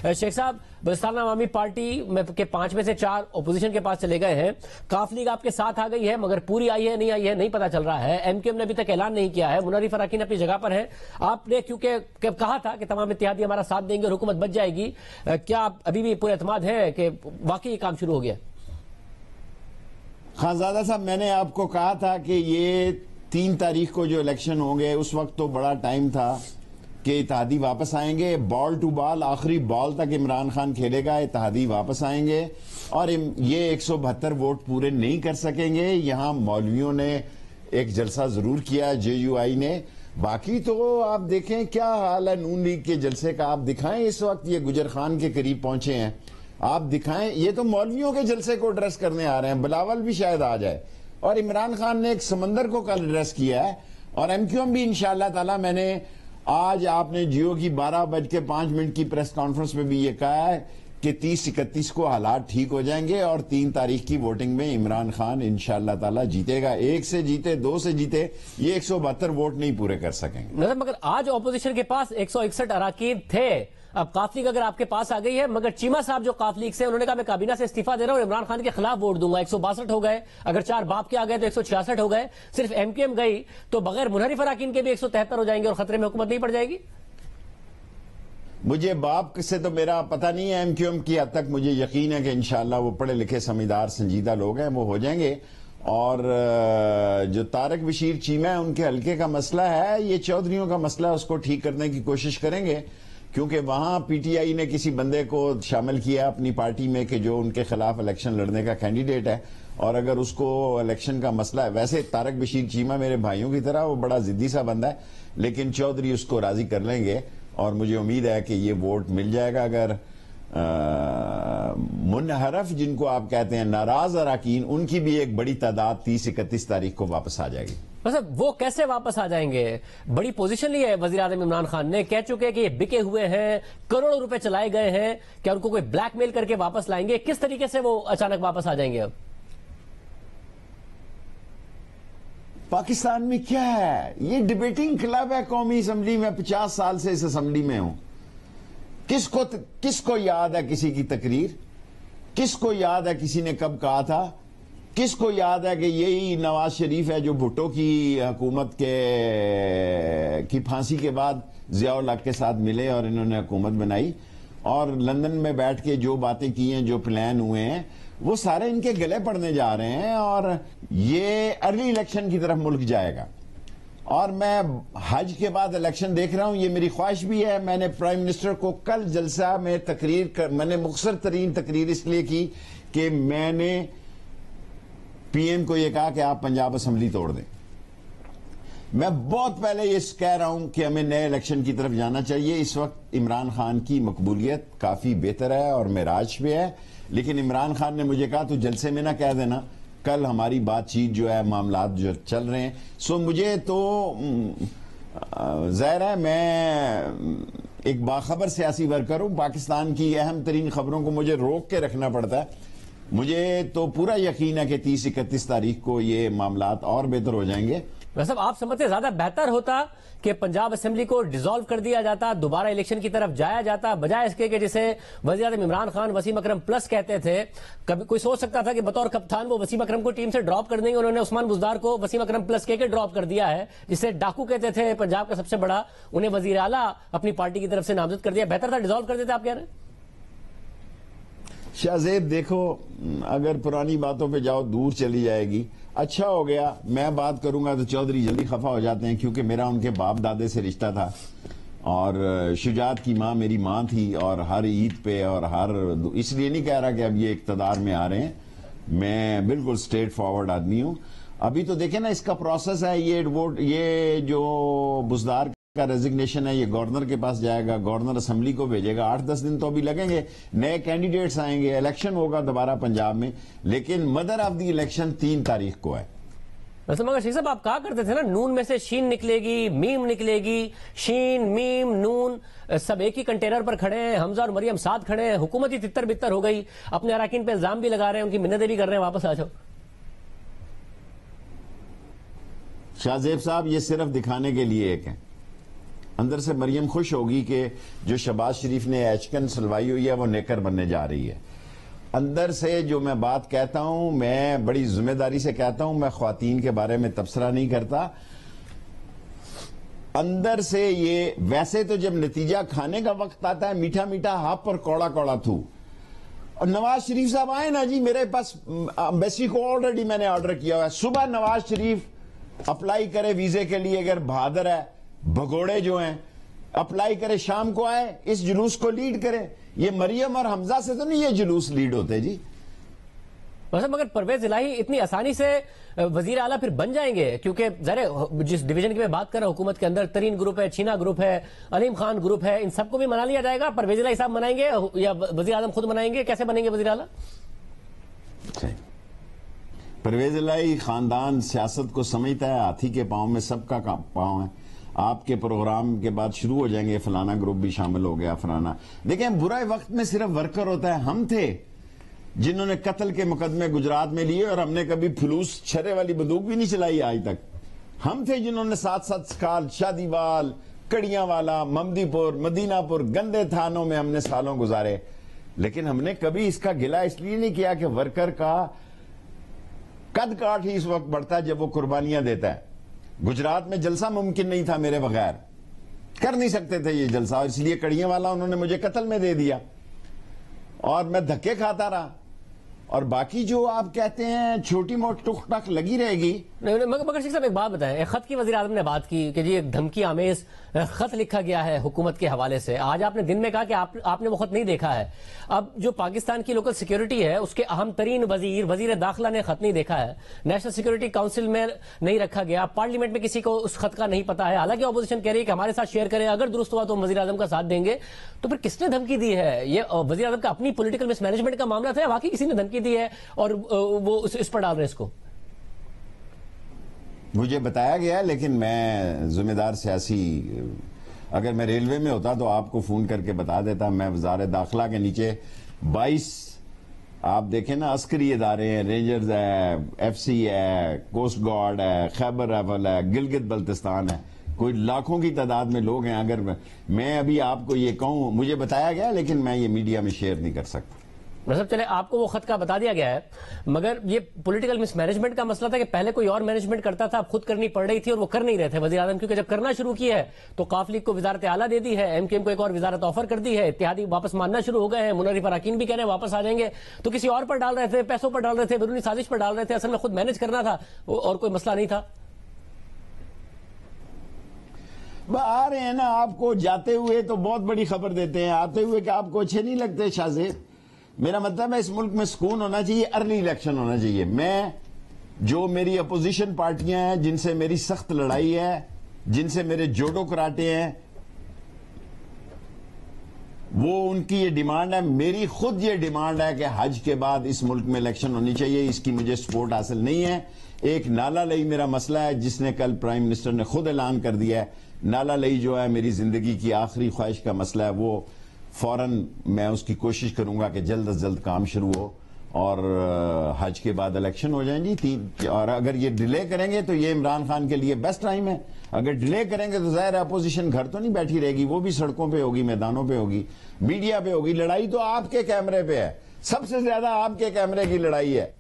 شیخ صاحب، بلوچستان عوامی پارٹی کے 5 میں سے 4 اپوزیشن کے پاس چلے گئے ہیں. کاف لیگ آپ کے ساتھ آ گئی ہے مگر پوری آئی ہے نہیں پتا چل رہا ہے. ایم کیو ایم نے ابھی تک اعلان نہیں کیا ہے. منرف اراکین اپنی جگہ پر ہے. آپ نے کیونکہ کہا تھا کہ تمام اتحادی ہمارا ساتھ دیں گے اور حکومت بچ جائے گی، کیا ابھی بھی پورے اعتماد ہے کہ واقعی کام شروع ہو گیا؟ خانزادہ صاحب، میں نے آپ کو کہا تھا کہ یہ 3 تاریخ کو جو الیکشن ہوں گے اس وقت تو بڑا ٹائم تھا کہ اتحادی واپس آئیں گے. بال ٹو بال آخری بال تک عمران خان کھیلے گا. اتحادی واپس آئیں گے اور یہ 172 ووٹ پورے نہیں کر سکیں گے. یہاں مولویوں نے ایک جلسہ ضرور کیا، جے یو آئی نے. باقی تو آپ دیکھیں کیا حال ہے نون لیگ کے جلسے کا. آپ دکھائیں اس وقت یہ گجر خان کے قریب پہنچے ہیں. آپ دکھائیں، یہ تو مولویوں کے جلسے کو ایڈریس کرنے آ رہے ہیں. بلاول بھی شاید آ جائے. اور عمران خان نے ایک سمندر کو کل ایڈریس کیا ہے. اور ایم کیو ایم بھی انشاءاللہ تعالی، میں نے آج آپ نے جیو کی 12:05 کی پریس کانفرنس میں بھی یہ کہا ہے کہ 30-31 کو حالات ٹھیک ہو جائیں گے اور 3 تاریخ کی ووٹنگ میں عمران خان انشاءاللہ تعالی جیتے گا. 1 سے جیتے، 2 سے جیتے، یہ 172 ووٹ نہیں پورے کر سکیں گے. مگر آج اپوزیشن کے پاس 161 اراکین تھے. اب قاف لیگ اگر آپ کے پاس آ گئی ہے، مگر چیمہ صاحب جو قاف لیگ سے انہوں نے کہا میں کابینہ سے استعفیٰ دے رہا ہوں اور عمران خان کے خلاف ووٹ دوں گا. 162 ہو گئے. اگر 4 باپ کے آ گئے تو 166 ہو گئے. صرف ایم کیو ایم گئی تو بغیر منحرف اراکین کے بھی 173 ہو جائیں گے اور خطرے میں حکومت نہیں پڑ جائے گی. مجھے باپ سے تو میرا پتہ نہیں ہے. ایم کیو ایم کی حد تک مجھے یقین ہے کہ انشاءاللہ وہ پڑھے لکھے سمجھدار سنجیدہ لوگ ہیں، وہ ہو جائیں گے. اور جو طارق بشیر چیمہ ہے ان کے حلقے کا مسئلہ ہے، یہ چودھریوں کا مسئلہ ہے، اس کو ٹھیک کرنے کی کوشش کریں گے. کیونکہ وہاں پی ٹی آئی نے کسی بندے کو شامل کیا اپنی پارٹی میں کہ جو ان کے خلاف الیکشن لڑنے کا کینڈیڈیٹ ہے. اور اگر اس کو الیکشن کا مسئلہ ہے، ویسے طارق بشیر چیمہ میرے بھائیوں کی طرح وہ بڑا ضدی سا بندہ ہے، لیکن چودھری اس کو راضی کر لیں گے اور مجھے امید ہے کہ یہ ووٹ مل جائے گا. اگر منحرف جن کو آپ کہتے ہیں ناراض اراکین، ان کی بھی ایک بڑی تعداد 30-31 تاریخ کو واپس آ جائے گی. وہ کیسے واپس آ جائیں گے؟ بڑی پوزیشن لی ہے وزیر اعظم عمران خان نے، کہہ چکے کہ یہ بکے ہوئے ہیں، کروڑوں روپے چلائے گئے ہیں. کیا ان کو کوئی بلیک میل کر کے واپس لائیں گے؟ کس طریقے سے وہ اچانک واپس آ جائیں گے؟ اب پاکستان میں کیا ہے؟ یہ ڈیبیٹنگ کلب ہے قومی اسمبلی میں. 50 سال سے اس اسمبلی میں ہوں. کس کو یاد ہے کسی کی تقریر؟ کس کو یاد ہے کسی نے کب کہا تھا؟ کس کو یاد ہے کہ یہی نواز شریف ہے جو بھٹو کی حکومت کی پھانسی کے بعد ضیاء الحق کے ساتھ ملے اور انہوں نے حکومت بنائی اور لندن میں بیٹھ کے جو باتیں کی ہیں، جو پلان ہوئے ہیں، وہ سارے ان کے گلے پڑنے جا رہے ہیں اور یہ ارلی الیکشن کی طرف ملک جائے گا. اور میں حج کے بعد الیکشن دیکھ رہا ہوں. یہ میری خواہش بھی ہے. میں نے پرائم منسٹر کو کل جلسہ میں میں نے مختصر ترین تقریر اس لیے کی کہ میں نے پی ایم کو یہ کہا کہ آپ پنجاب اسمبلی توڑ دیں. میں بہت پہلے یہ کہہ رہا ہوں کہ ہمیں نئے الیکشن کی طرف جانا چاہیے. اس وقت عمران خان کی مقبولیت کافی بہتر ہے اور معراج پہ ہے، لیکن عمران خان نے مجھے کہا تو جلسے میں نہ کہہ دینا، کل ہماری بات چیت جو ہے، معاملات جو چل رہے ہیں. سو مجھے تو ظاہر ہے میں ایک باخبر سیاسی ورکر ہوں. پاکستان کی اہم ترین خبروں کو مجھے روک کے رکھنا پڑتا ہے. مجھے تو پورا یقین ہے کہ 30-31 تاریخ کو یہ معاملات اور بہتر ہو جائیں گے. ویسے آپ سمجھتے زیادہ بہتر ہوتا کہ پنجاب اسمبلی کو ڈیزالو کر دیا جاتا، دوبارہ الیکشن کی طرف جایا جاتا، بجائے اس کے کہ جسے وزیر اعظم عمران خان وسیم اکرم پلس کہتے تھے؟ کبھی کوئی سوچ سکتا تھا کہ بطور کپتان وہ وسیم اکرم کو ٹیم سے ڈراپ کر دیں گے. انہوں نے عثمان بزدار کو وسیم اکرم پلس کے ڈراپ کر دیا ہے، جسے ڈاکو کہتے تھے پنجاب کا سب سے بڑا. انہیں وزیر اعلیٰ اپنی پارٹی کی طرف سے نامزد کر دیا. بہتر تھا ڈیزالو کر دیتے، آپ کہہ رہے ہیں؟ شاہ زیب دیکھو، اگر پرانی باتوں پہ جاؤ دور چلی جائے گی. اچھا ہو گیا میں بات کروں گا تو چودھری جلدی خفا ہو جاتے ہیں، کیونکہ میرا ان کے باپ دادے سے رشتہ تھا اور شجاعت کی ماں میری ماں تھی. اور ہر عید پہ اور اس لیے نہیں کہہ رہا کہ اب یہ اقتدار میں آ رہے ہیں. میں بالکل سٹریٹ فارورڈ آدمی ہوں. ابھی تو دیکھیں نا اس کا پروسیس ہے. یہ جو بزدار کا ریزگنیشن ہے یہ گورنر کے پاس جائے گا، گورنر اسمبلی کو بھیجے گا. 8-10 دن تو ابھی لگیں گے. نئے کینڈیڈیٹس آئیں گے، الیکشن ہوگا دوبارہ پنجاب میں، لیکن مدر آف دی الیکشن 3 تاریخ کو ہے. ویسے مگر شیخ صاحب آپ کہا کرتے تھے نا نون میں سے شین نکلے گی، میم نکلے گی. شین، میم، نون سب ایک ہی کنٹینر پر کھڑے ہیں. حمزہ اور مریم ساتھ کھڑے ہیں. حکومت ہی تتر بتر ہو گئی. اپنے اراکین پہ الزام بھی لگا رہے ہیں، ان کی منتیں بھی کر رہے ہیں واپس آ جاؤ. شاہ زیب صاحب یہ صرف دکھانے کے لیے ایک ہے. اندر سے مریم خوش ہوگی کہ جو شہباز شریف نے ایچکن سلوائی ہوئی ہے وہ نیکر بننے جا رہی ہے. اندر سے جو میں بات کہتا ہوں میں بڑی ذمہ داری سے کہتا ہوں, میں خواتین کے بارے میں تبصرہ نہیں کرتا. اندر سے یہ ویسے تو جب نتیجہ کھانے کا وقت آتا ہے میٹھا میٹھا ہاپ اور کوڑا کوڑا تھو. اور نواز شریف صاحب آئے نا جی, میرے پاس ایمبیسی کو آلریڈی میں نے آرڈر کیا ہوا ہے. صبح نواز شریف اپلائی کرے ویزے کے لیے, اگر بہادر ہے, بھگوڑے جو ہیں, اپلائی کرے, شام کو آئے, اس جلوس کو لیڈ کرے. یہ مریم اور حمزہ سے تو نہیں یہ جلوس لیڈ ہوتے جی. مگر پرویز الہی اتنی آسانی سے وزیر اعلیٰ پھر بن جائیں گے؟ کیونکہ ظاہر جس ڈویژن کی میں بات کر رہا ہوں حکومت کے اندر ترین گروپ ہے, چھینا گروپ ہے, علیم خان گروپ ہے, ان سب کو بھی منا لیا جائے گا. پرویز الہی صاحب منائیں گے یا وزیر اعظم خود منائیں گے؟ کیسے بنیں گے وزیر اعلیٰ؟ پرویز الہی خاندان سیاست کو سمجھتا ہے, ہاتھی کے پاؤں میں سب کا پاؤں ہے. آپ کے پروگرام کے بعد شروع ہو جائیں گے فلانا گروپ بھی شامل ہو گیا, فلانا. دیکھیں برائے وقت میں صرف ورکر ہوتا ہے. ہم تھے جنہوں نے قتل کے مقدمے گجرات میں لیے اور ہم نے کبھی فلوس چھرے والی بندوق بھی نہیں چلائی آج تک. ہم تھے جنہوں نے 7 سال شادی وال, کڑیاں والا, ممدی پور, مدینہ پور, گندے تھانوں میں ہم نے سالوں گزارے. لیکن ہم نے کبھی اس کا گلہ اس لیے نہیں کیا کہ ورکر کا قد کاٹ ہی اس وقت بڑھتا ہے جب وہ قربانیاں دیتا ہے. گجرات میں جلسہ ممکن نہیں تھا میرے بغیر, کر نہیں سکتے تھے یہ جلسہ, اور اس لیے کڑیاں والا انہوں نے مجھے قتل میں دے دیا اور میں دھکے کھاتا رہا. اور باقی جو آپ کہتے ہیں چھوٹی موٹ ٹک ٹک لگی رہے گی. مگر شیخ صاحب ایک بات بتائیں, ایک خط کی وزیر اعظم نے بات کی کہ جی ایک دھمکی آمیز خط لکھا گیا ہے حکومت کے حوالے سے. آج آپ نے دن میں کہا کہ آپ نے وہ خط نہیں دیکھا ہے. اب جو پاکستان کی لوکل سیکیورٹی ہے اس کے اہم ترین وزیر داخلہ نے خط نہیں دیکھا ہے, نیشنل سیکیورٹی کاؤنسل میں نہیں رکھا گیا, پارلیمنٹ میں کسی کو اس خط کا نہیں پتا ہے. حالانکہ اپوزیشن کہہ رہی ہے کہ ہمارے ساتھ شیئر کریں, اگر درست ہوا تو ہم وزیر اعظم کا ساتھ دیں گے. تو پھر کس نے دھمکی دی ہے؟ یہ وزیر اعظم کا اپنی پولیٹیکل مس مینجمنٹ کا معاملہ تھا, واقعی کسی نے دھمکی دی ہے اور وہ اس پر ڈال رہے ہیں اس کو؟ مجھے بتایا گیا, لیکن میں ذمہ دار سیاسی, اگر میں ریلوے میں ہوتا تو آپ کو فون کر کے بتا دیتا. میں وزارت داخلہ کے نیچے 22 آپ دیکھیں نا عسکری ادارے ہیں, رینجرز ہے, ایف سی ہے, کوسٹ گارڈ ہے, خیبر رائفل ہے, گلگت بلتستان ہے, کوئی لاکھوں کی تعداد میں لوگ ہیں. اگر میں ابھی آپ کو یہ کہوں, مجھے بتایا گیا لیکن میں یہ میڈیا میں شیئر نہیں کر سکتا. مطلب چلے آپ کو وہ خط کا بتا دیا گیا ہے, مگر یہ پولیٹیکل مس مینجمنٹ کا مسئلہ تھا کہ پہلے کوئی اور مینجمنٹ کرتا تھا, اب خود کرنی پڑ رہی تھی اور وہ کر نہیں رہے تھے وزیر اعظم, کیونکہ جب کرنا شروع کی ہے تو قاف لیگ کو وزارت اعلیٰ دے دی ہے, ایم کیو ایم کو ایک اور وزارت آفر کر دی ہے, اتحادی واپس ماننا شروع ہو گئے ہیں, منرف اراکین بھی کہہ رہے ہیں واپس آ جائیں گے. تو کسی اور پر ڈال رہے تھے, پیسوں پر ڈال رہے تھے, بیرونی سازش پر ڈال رہے تھے, اصل میں خود مینج کرنا تھا اور کوئی مسئلہ نہیں تھا. آ رہے ہیں نا آپ کو جاتے ہوئے تو بہت بڑی خبر دیتے ہیں, آتے ہوئے کہ آپ کو اچھے نہیں لگتے شاہ زیب. میرا مطلب ہے اس ملک میں سکون ہونا چاہیے, ارلی الیکشن ہونا چاہیے. میں جو میری اپوزیشن پارٹیاں ہیں جن سے میری سخت لڑائی ہے, جن سے میرے جوڑوں کراٹے ہیں, وہ ان کی یہ ڈیمانڈ ہے. میری خود یہ ڈیمانڈ ہے کہ حج کے بعد اس ملک میں الیکشن ہونی چاہیے. اس کی مجھے سپورٹ حاصل نہیں ہے. ایک نالا لئی میرا مسئلہ ہے جس نے کل پرائم منسٹر نے خود اعلان کر دیا ہے. نالا لئی جو ہے میری زندگی کی آخری خواہش کا مسئلہ ہے, وہ فوراً میں اس کی کوشش کروں گا کہ جلد از جلد کام شروع ہو اور حج کے بعد الیکشن ہو جائیں جی. اور اگر یہ ڈیلے کریں گے تو یہ عمران خان کے لیے بیسٹ ٹائم ہے. اگر ڈیلے کریں گے تو ظاہر اپوزیشن گھر تو نہیں بیٹھی رہے گی, وہ بھی سڑکوں پہ ہوگی, میدانوں پہ ہوگی, میڈیا پہ ہوگی. لڑائی تو آپ کے کیمرے پہ ہے, سب سے زیادہ آپ کے کیمرے کی لڑائی ہے.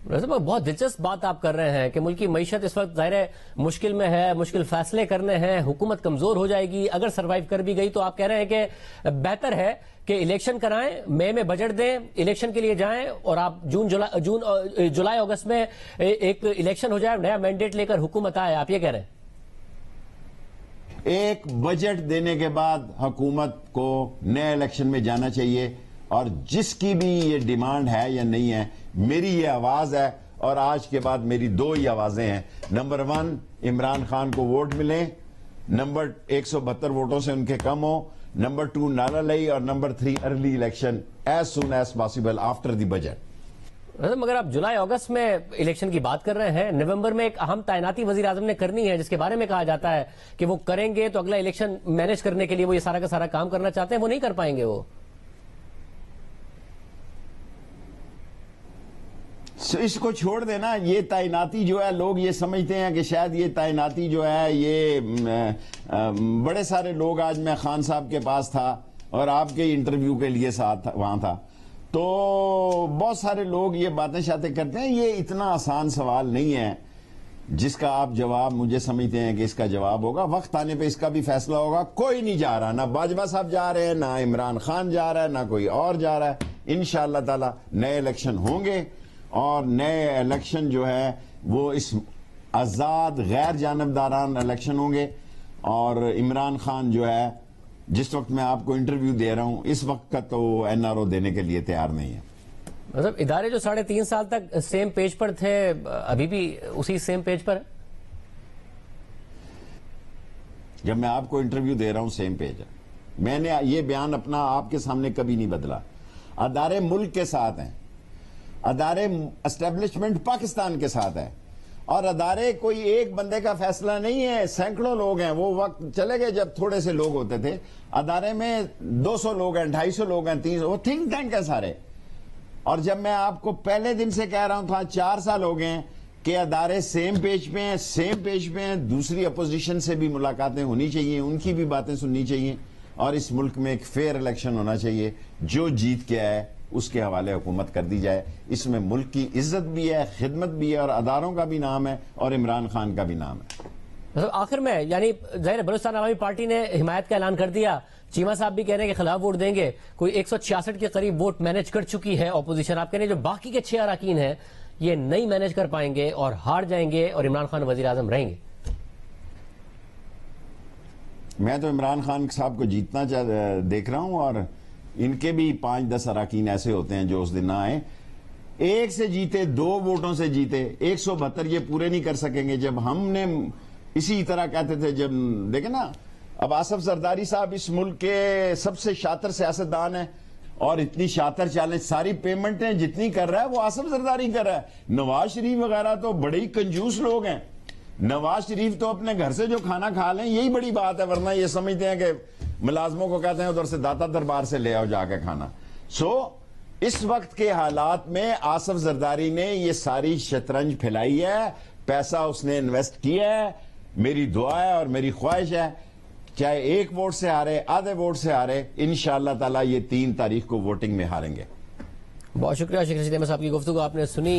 بہت دلچسپ بات آپ کر رہے ہیں کہ ملک کی معیشت اس وقت ظاہر مشکل میں ہے, مشکل فیصلے کرنے ہیں, حکومت کمزور ہو جائے گی. اگر سروائیو کر بھی گئی تو آپ کہہ رہے ہیں کہ بہتر ہے کہ الیکشن کرائیں, مئی میں بجٹ دیں, الیکشن کے لیے جائیں اور آپ جولائی اگست میں ایک الیکشن ہو جائے, نیا مینڈیٹ لے کر حکومت آئے. آپ یہ کہہ رہے ہیں ایک بجٹ دینے کے بعد حکومت کو نئے الیکشن میں جانا چاہیے. اور جس کی بھی یہ ڈیمانڈ ہے یا نہیں ہے, میری یہ آواز ہے اور آج کے بعد میری 2 ہی آوازیں ہیں. نمبر 1 عمران خان کو ووٹ ملیں, نمبر 172 ووٹوں سے ان کے کم ہو, نمبر 2 نالا لئی, اور number 3 early election as soon as possible after the budget. مگر آپ جولائی اگست میں الیکشن کی بات کر رہے ہیں, نومبر میں ایک اہم تعیناتی وزیر اعظم نے کرنی ہے جس کے بارے میں کہا جاتا ہے کہ وہ کریں گے تو اگلا الیکشن مینج کرنے کے لیے وہ یہ سارا کا سارا کام کرنا چاہتے ہیں, وہ نہیں کر پائیں گے. وہ اس کو چھوڑ دینا. یہ تعیناتی جو ہے لوگ یہ سمجھتے ہیں کہ شاید یہ تعیناتی جو ہے یہ بڑے سارے لوگ, آج میں خان صاحب کے پاس تھا اور آپ کے انٹرویو کے لیے ساتھ وہاں تھا, تو بہت سارے لوگ یہ باتیں شاتیں کرتے ہیں. یہ اتنا آسان سوال نہیں ہے جس کا آپ جواب مجھے سمجھتے ہیں کہ اس کا جواب ہوگا. وقت آنے پہ اس کا بھی فیصلہ ہوگا. کوئی نہیں جا رہا, نہ باجوہ صاحب جا رہے ہیں, نہ عمران خان جا رہا ہے, نہ کوئی اور جا رہا ہے. انشاءاللہ تعالی نئے الیکشن ہوں گے, اور نئے الیکشن جو ہے وہ اس آزاد غیر جانبداران الیکشن ہوں گے. اور عمران خان جو ہے, جس وقت میں آپ کو انٹرویو دے رہا ہوں, اس وقت کا تو این آر او دینے کے لیے تیار نہیں ہے. مطلب ادارے جو 3.5 سال تک سیم پیج پر تھے, ابھی بھی اسی سیم پیج پر ہے؟ جب میں آپ کو انٹرویو دے رہا ہوں سیم پیج ہے. میں نے یہ بیان اپنا آپ کے سامنے کبھی نہیں بدلا. ادارے ملک کے ساتھ ہیں, ادارے اسٹیبلشمنٹ پاکستان کے ساتھ ہے, اور ادارے کوئی ایک بندے کا فیصلہ نہیں ہے. سینکڑوں لوگ ہیں. وہ وقت چلے گئے جب تھوڑے سے لوگ ہوتے تھے. ادارے میں 200 لوگ ہیں, 250 لوگ ہیں, 300, وہ تھنک ٹینک ہے سارے. اور جب میں آپ کو پہلے دن سے کہہ رہا ہوں تھا, 4 سال ہو گئے ہیں کہ ادارے سیم پیج پہ ہیں, سیم پیج پہ ہیں. دوسری اپوزیشن سے بھی ملاقاتیں ہونی چاہیے, ان کی بھی باتیں سننی چاہیے, اور اس ملک میں ایک فیئر الیکشن ہونا چاہیے. جو جیت کے آئے اس کے حوالے حکومت کر دی جائے. اس میں ملک کی عزت بھی ہے, خدمت بھی ہے, اور اداروں کا بھی نام ہے, اور عمران خان کا بھی نام ہے. مطلب آخر میں یعنی ظاہر بلوچستان عوامی پارٹی نے حمایت کا اعلان کر دیا, چیمہ صاحب بھی کہہ رہے ہیں کہ خلاف ووٹ دیں گے, کوئی 166 کے قریب ووٹ مینج کر چکی ہے اپوزیشن. آپ کہہ رہے ہیں جو باقی کے 6 اراکین ہیں یہ نہیں مینج کر پائیں گے اور ہار جائیں گے, اور عمران خان وزیر اعظم رہیں گے. میں تو عمران خان صاحب کو جیتنا دیکھ رہا ہوں, اور ان کے بھی 5-10 اراکین ایسے ہوتے ہیں جو اس دن نہ آئے. 1 سے جیتے, 2 ووٹوں سے جیتے, 172 یہ پورے نہیں کر سکیں گے. جب ہم نے اسی طرح کہتے تھے, جب دیکھیں نا, اب آصف زرداری صاحب اس ملک کے سب سے شاطر سیاستدان ہیں, اور اتنی شاطر چالیں, ساری پیمنٹیں جتنی کر رہا ہے وہ آصف زرداری کر رہا ہے. نواز شریف وغیرہ تو بڑے ہی کنجوس لوگ ہیں. نواز شریف تو اپنے گھر سے جو کھانا کھا لیں یہی بڑی بات ہے, ورنہ یہ سمجھتے ہیں کہ ملازموں کو کہتے ہیں ادھر سے داتا دربار سے لے آؤ جا کے کھانا. اس وقت کے حالات میں آصف زرداری نے یہ ساری شطرنج پھیلائی ہے, پیسہ اس نے انویسٹ کیا ہے. میری دعا ہے اور میری خواہش ہے, چاہے 1 ووٹ سے ہارے, آدھے ووٹ سے ہارے, انشاءاللہ تعالی یہ 3 تاریخ کو ووٹنگ میں ہاریں گے. بہت شکریہ شیخ رشید احمد صاحب کی گفتگو آپ نے سنی.